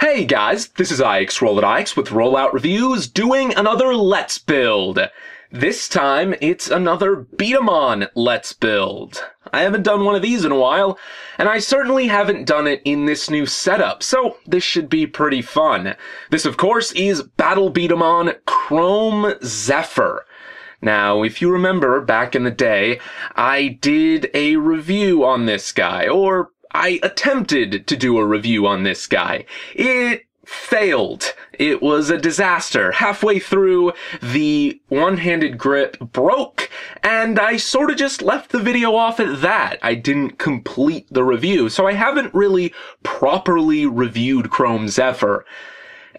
Hey guys, this is IX with RolloutReviews doing another Let's Build. This time, it's another B-Daman Let's Build. I haven't done one of these in a while, and I certainly haven't done it in this new setup, so this should be pretty fun. This, of course, is Battle B-Daman Chrome Zephyr. Now, if you remember, back in the day, I did a review on this guy, or I attempted to do a review on this guy. It failed. It was a disaster. Halfway through, the one-handed grip broke, and I sort of just left the video off at that. I didn't complete the review, so I haven't really properly reviewed Chrome Zephyr.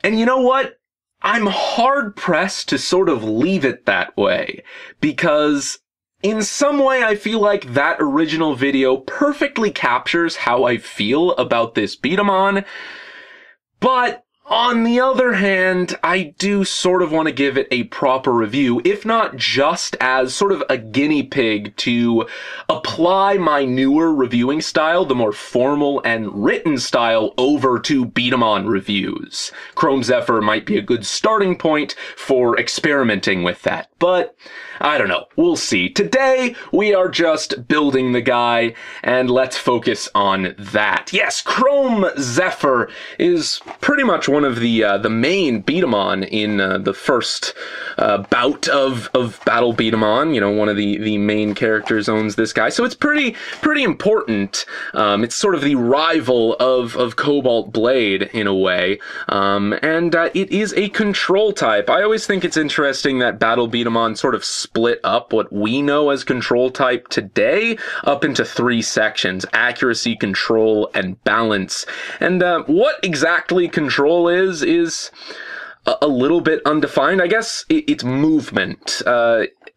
And you know what? I'm hard-pressed to sort of leave it that way, because in some way, I feel like that original video perfectly captures how I feel about this B-Daman, but on the other hand, I do sort of want to give it a proper review, if not just as sort of a guinea pig to apply my newer reviewing style, the more formal and written style, over to B-Daman reviews. Chrome Zephyr might be a good starting point for experimenting with that, but I don't know. We'll see. Today, we are just building the guy, and let's focus on that. Yes, Chrome Zephyr is pretty much one of the main B-Daman in the first bout of Battle B-Daman. You know, one of the main characters owns this guy, so it's pretty important. It's sort of the rival of Cobalt Blade in a way, and it is a control type. I always think it's interesting that Battle B-Daman sort of split up what we know as control type today up into three sections: accuracy, control, and balance. And what exactly control is a little bit undefined. I guess it's movement.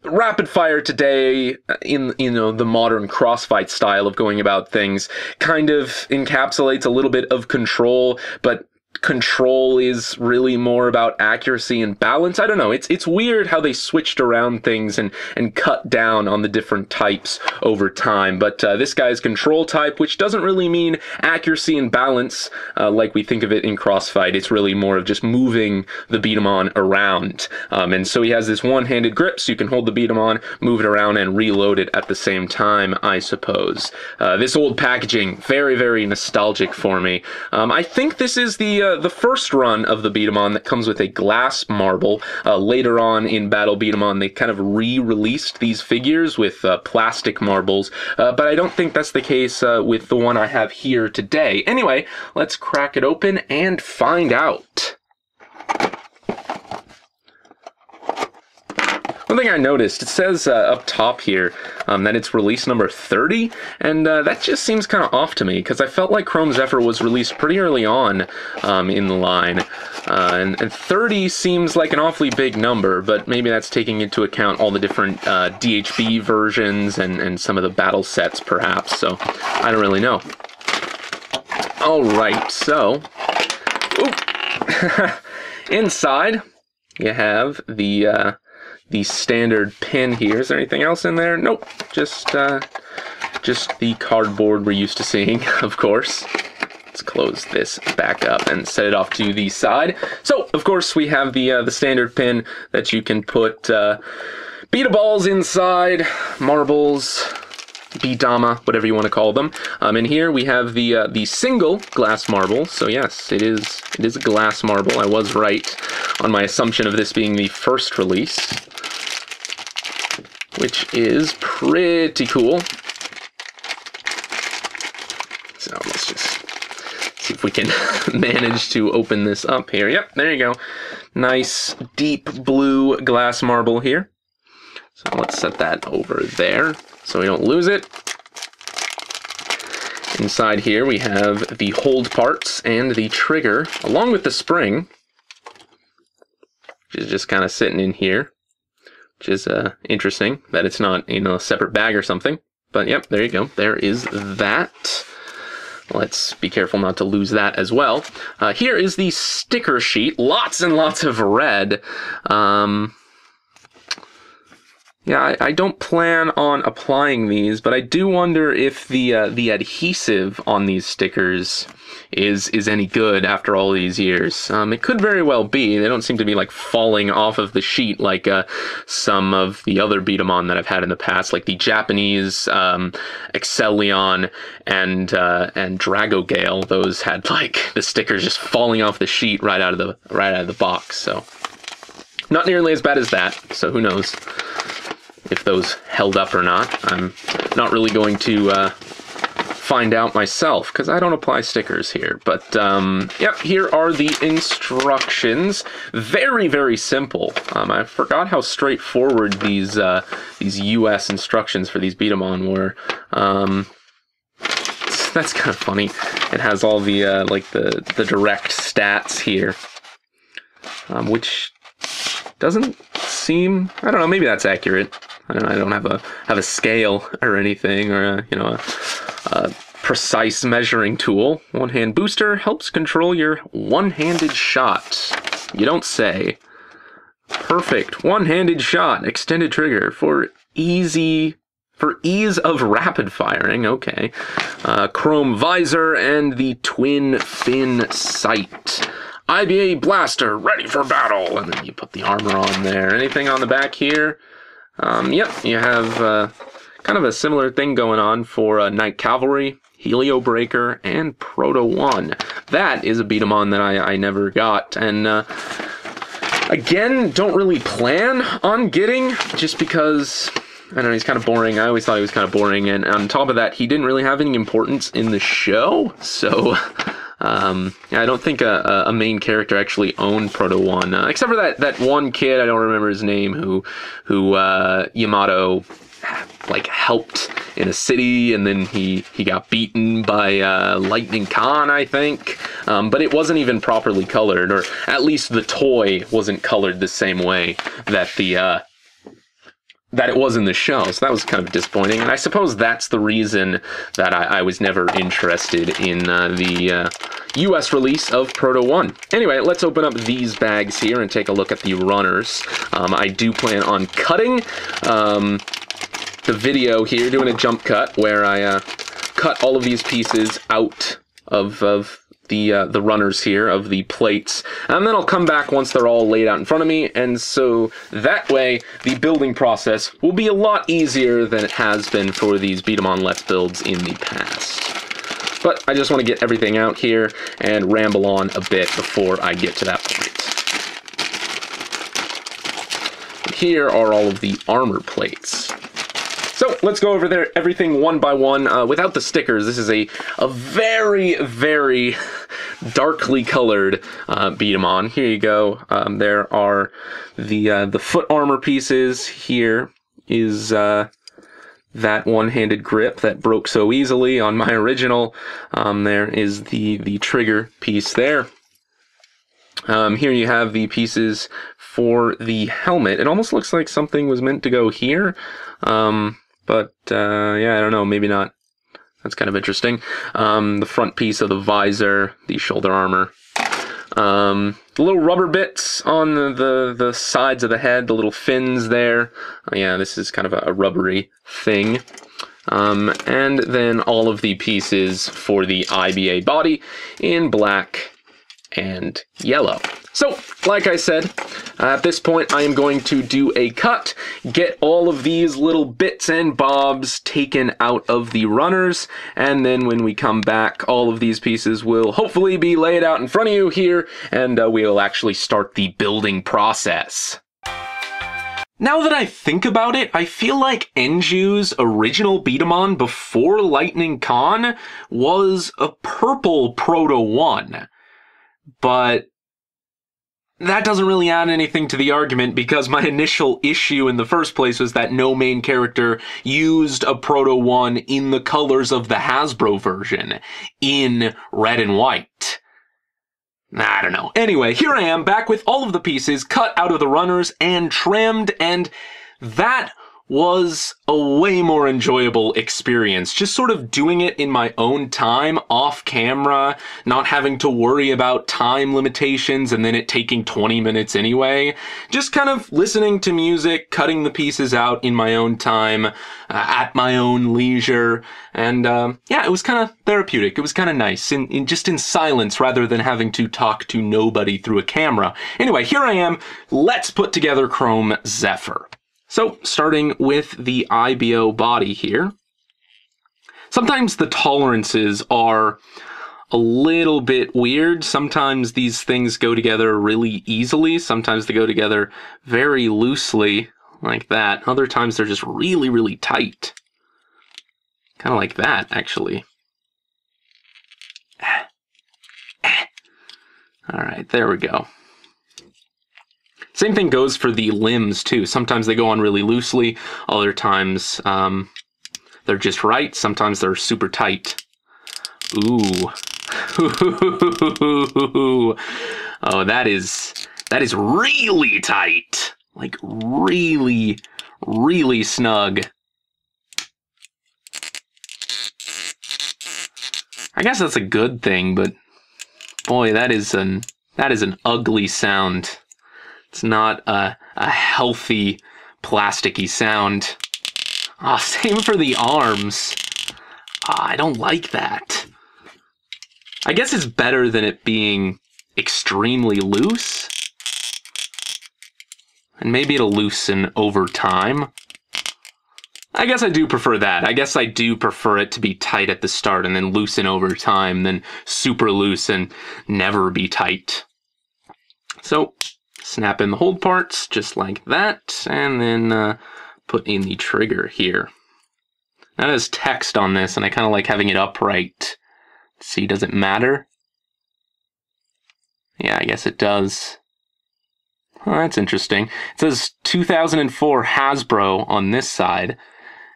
Rapid fire today, in the modern crossfight style of going about things, kind of encapsulates a little bit of control, but control is really more about accuracy and balance. I don't know. It's weird how they switched around things and cut down on the different types over time. But this guy's control type, which doesn't really mean accuracy and balance like we think of it in crossfight. It's really more of just moving the B-Daman around. And so he has this one-handed grip, so you can hold the B-Daman, move it around, and reload it at the same time, I suppose. This old packaging, very, very nostalgic for me. I think this is the first run of the B-Daman that comes with a glass marble. Later on in Battle B-Daman, they kind of re-released these figures with plastic marbles, but I don't think that's the case with the one I have here today. Anyway, let's crack it open and find out. One thing I noticed, it says up top here that it's release number 30, and that just seems kind of off to me, because I felt like Chrome Zephyr was released pretty early on in the line, and 30 seems like an awfully big number, but maybe that's taking into account all the different DHB versions and some of the battle sets, perhaps, so I don't really know. Alright, so, inside, you have the standard pin here. Is there anything else in there? Nope. Just the cardboard we're used to seeing, of course. Let's close this back up and set it off to the side. So, of course, we have the standard pin that you can put Beta balls inside, marbles, B-Dama, whatever you want to call them. And here we have the single glass marble. So yes, it is a glass marble. I was right on my assumption of this being the first release, which is pretty cool. So let's just see if we can manage to open this up here. Yep, there you go. Nice deep blue glass marble here. So let's set that over there so we don't lose it. Inside here we have the hold parts and the trigger, along with the spring, which is just kind of sitting in here, which is interesting that it's not in a separate bag or something. But yep, there you go. There is that. Let's be careful not to lose that as well. Here is the sticker sheet. Lots and lots of red. Yeah, I don't plan on applying these, but I do wonder if the adhesive on these stickers is any good after all these years. It could very well be. They don't seem to be like falling off of the sheet like some of the other Beat-em-on that I've had in the past, like the Japanese Excellion and Dragogale. Those had like the stickers just falling off the sheet right out of the box. So not nearly as bad as that. So who knows if those held up or not. I'm not really going to find out myself because I don't apply stickers here. But yep, here are the instructions. Very, very simple. I forgot how straightforward these US instructions for these Beat-em-on were. That's kind of funny. It has all the like the direct stats here, which doesn't seem, I don't know, maybe that's accurate. I don't have a scale or anything, or a precise measuring tool. One-hand booster helps control your one-handed shot. You don't say. Perfect. One-handed shot. Extended trigger for ease of rapid firing. Okay. Chrome visor and the twin fin sight. IBA blaster ready for battle. And then you put the armor on there. Anything on the back here? Yep, you have kind of a similar thing going on for Night Cavalry, Helio Breaker, and Proto 1. That is a Beat-em-on that I never got, and again, don't really plan on getting, just because, I don't know, he's kind of boring. I always thought he was kind of boring, and on top of that, he didn't really have any importance in the show, so I don't think a main character actually owned Proto 1, except for that one kid, I don't remember his name, who Yamato like helped in a city, and then he got beaten by Lightning Khan, I think. But it wasn't even properly colored, or at least the toy wasn't colored the same way that that it was in the show, so that was kind of disappointing. And I suppose that's the reason that I was never interested in the US release of Proto 1. Anyway, let's open up these bags here and take a look at the runners. I do plan on cutting the video here, doing a jump cut, where I cut all of these pieces out of the runners here, of the plates, and then I'll come back once they're all laid out in front of me, and so that way the building process will be a lot easier than it has been for these Beat-em-on Let's Builds in the past. But I just want to get everything out here and ramble on a bit before I get to that point. And here are all of the armor plates. So let's go over there, everything one by one, without the stickers. This is a very, very darkly colored Beat-em-on. Here you go. There are the foot armor pieces. Here is that one-handed grip that broke so easily on my original. There is the trigger piece there. Here you have the pieces for the helmet. It almost looks like something was meant to go here. But yeah, I don't know, maybe not. That's kind of interesting. The front piece of the visor, the shoulder armor. The little rubber bits on the sides of the head, the little fins there. Yeah, this is kind of a rubbery thing. And then all of the pieces for the IBA body in black and yellow. So, like I said, at this point I am going to do a cut, get all of these little bits and bobs taken out of the runners, and then when we come back, all of these pieces will hopefully be laid out in front of you here, and we will actually start the building process. Now that I think about it, I feel like Enju's original Beat-em-on before Lightning Khan was a purple Proto 1. But that doesn't really add anything to the argument, because my initial issue in the first place was that no main character used a Proto 1 in the colors of the Hasbro version, in red and white. I don't know. Anyway, here I am, back with all of the pieces cut out of the runners and trimmed, and that was a way more enjoyable experience. Just sort of doing it in my own time, off camera, not having to worry about time limitations and then it taking 20 minutes anyway. Just kind of listening to music, cutting the pieces out in my own time, at my own leisure. And yeah, it was kind of therapeutic. It was kind of nice, just in silence rather than having to talk to nobody through a camera. Anyway, here I am. Let's put together Chrome Zephyr. So, starting with the IBO body here, sometimes the tolerances are a little bit weird. Sometimes these things go together really easily. Sometimes they go together very loosely, like that. Other times they're just really, really tight. Kind of like that, actually. All right, there we go. Same thing goes for the limbs, too. Sometimes they go on really loosely. Other times, they're just right. Sometimes they're super tight. Ooh. Oh, that is really tight. Like, really, really snug. I guess that's a good thing, but boy, that is an ugly sound. It's not a healthy, plasticky sound. Ah, same for the arms. Ah, I don't like that. I guess it's better than it being extremely loose. And maybe it'll loosen over time. I guess I do prefer that. I guess I do prefer it to be tight at the start and then loosen over time, than super loose and never be tight. So, snap in the hold parts, just like that, and then put in the trigger here. Now there's text on this, and I kind of like having it upright. See, does it matter? Yeah, I guess it does. Oh, that's interesting. It says 2004 Hasbro on this side,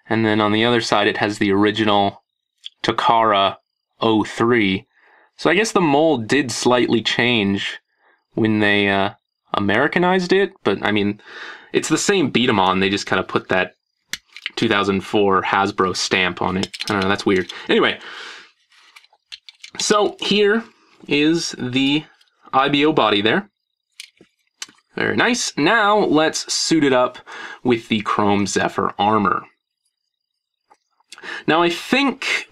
and then on the other side it has the original Takara 03. So I guess the mold did slightly change when they Americanized it, but I mean, it's the same B-Daman, they just kind of put that 2004 Hasbro stamp on it. I don't know, that's weird. Anyway, so here is the IBO body there. Very nice. Now let's suit it up with the Chrome Zephyr armor. Now I think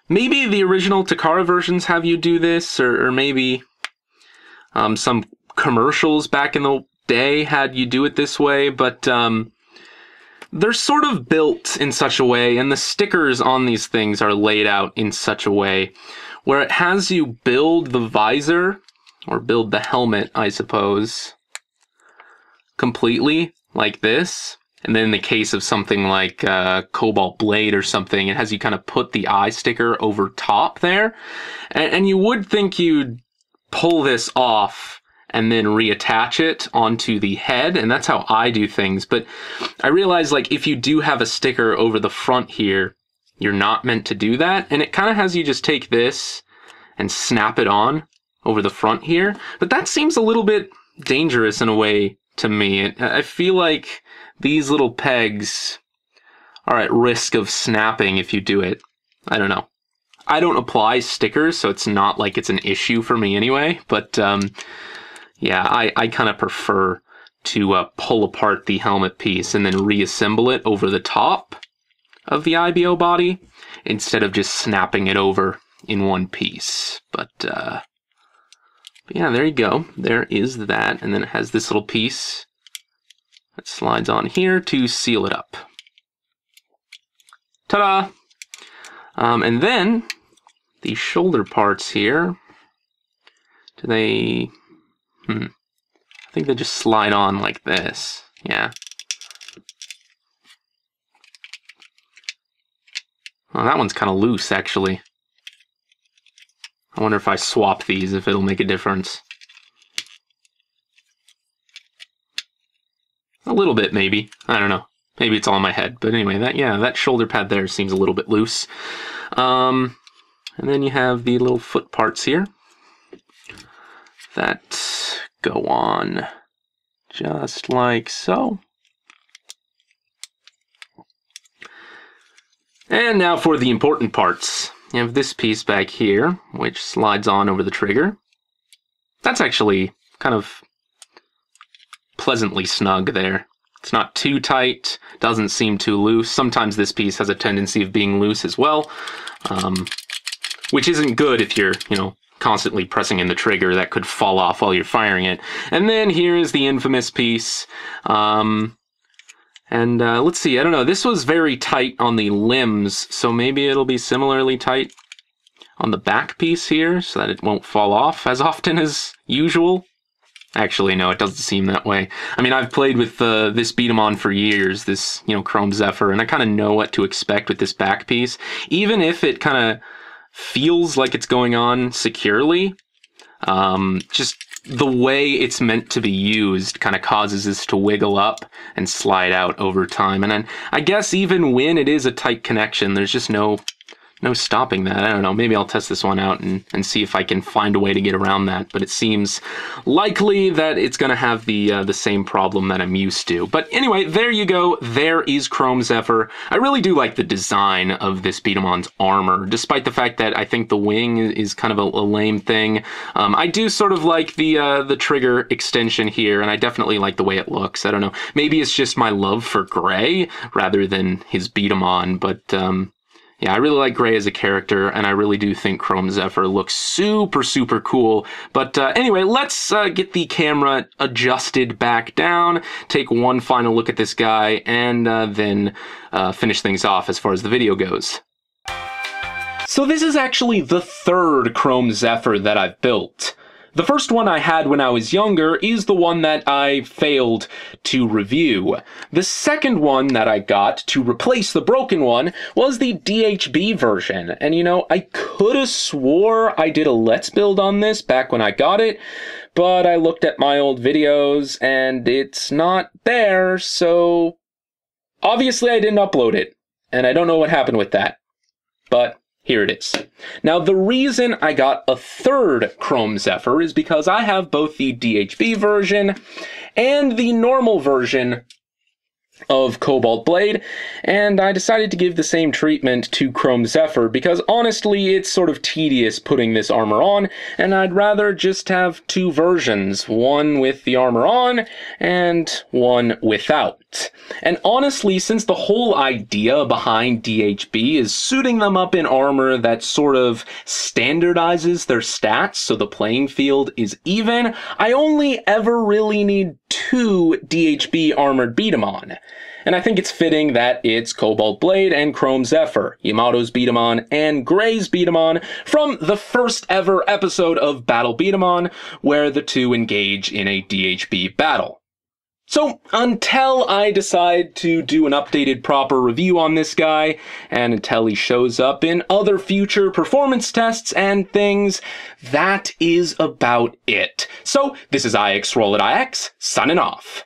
maybe the original Takara versions have you do this, or maybe some commercials back in the day had you do it this way, but they're sort of built in such a way, and the stickers on these things are laid out in such a way where it has you build the visor, or build the helmet, I suppose, completely, like this. And then in the case of something like Cobalt Blade or something, it has you kind of put the eye sticker over top there. And you would think you'd pull this off and then reattach it onto the head, and that's how I do things. But I realize, like, if you do have a sticker over the front here, you're not meant to do that, and it kind of has you just take this and snap it on over the front here. But that seems a little bit dangerous in a way to me. I feel like these little pegs are at risk of snapping if you do it. I don't know. I don't apply stickers, so it's not like it's an issue for me anyway, but yeah, I kind of prefer to pull apart the helmet piece and then reassemble it over the top of the IBO body instead of just snapping it over in one piece. But yeah, there you go. There is that, and then it has this little piece that slides on here to seal it up. Ta-da! And then the shoulder parts here, do they... I think they just slide on like this. Yeah. Well, that one's kind of loose, actually. I wonder if I swap these, if it'll make a difference. A little bit, maybe. I don't know. Maybe it's all in my head. But anyway, that shoulder pad there seems a little bit loose. And then you have the little foot parts here that go on just like so. And now for the important parts. You have this piece back here, which slides on over the trigger. That's actually kind of pleasantly snug there. It's not too tight, doesn't seem too loose. Sometimes this piece has a tendency of being loose as well, which isn't good if you're, constantly pressing in the trigger. That could fall off while you're firing it. And then here is the infamous piece. Let's see, I don't know, this was very tight on the limbs, so maybe it'll be similarly tight on the back piece here, so that it won't fall off as often as usual. Actually, no, it doesn't seem that way. I mean, I've played with this B-Daman for years, this, Chrome Zephyr, and I kind of know what to expect with this back piece. Even if it kind of feels like it's going on securely, just the way it's meant to be used kind of causes this to wiggle up and slide out over time. And then I guess even when it is a tight connection, there's just no stopping that. I don't know, maybe I'll test this one out and see if I can find a way to get around that, but it seems likely that it's going to have the same problem that I'm used to. But anyway, there you go. There is Chrome Zephyr. I really do like the design of this B-Daman's armor, despite the fact that I think the wing is kind of a lame thing. I do sort of like the trigger extension here, and I definitely like the way it looks. I don't know, maybe it's just my love for Gray rather than his B-Daman, but yeah, I really like Gray as a character, and I really do think Chrome Zephyr looks super, super cool. But anyway, let's get the camera adjusted back down, take one final look at this guy, and then finish things off as far as the video goes. So this is actually the third Chrome Zephyr that I've built. The first one I had when I was younger is the one that I failed to review. The second one that I got to replace the broken one was the DHB version. And I could have swore I did a Let's Build on this back when I got it, but I looked at my old videos and it's not there, so obviously I didn't upload it. And I don't know what happened with that. But here it is. Now, the reason I got a third Chrome Zephyr is because I have both the DHB version and the normal version of Cobalt Blade, and I decided to give the same treatment to Chrome Zephyr because honestly it's sort of tedious putting this armor on, and I'd rather just have two versions, one with the armor on and one without. And honestly, since the whole idea behind DHB is suiting them up in armor that sort of standardizes their stats so the playing field is even, I only ever really need two DHB armored B-Daman. And I think it's fitting that it's Cobalt Blade and Chrome Zephyr, Yamato's B-Daman and Gray's B-Daman, from the first ever episode of Battle B-Daman, where the two engage in a DHB battle. So, until I decide to do an updated proper review on this guy, and until he shows up in other future performance tests and things, that is about it. So, this is IX RolloutIX, signing off.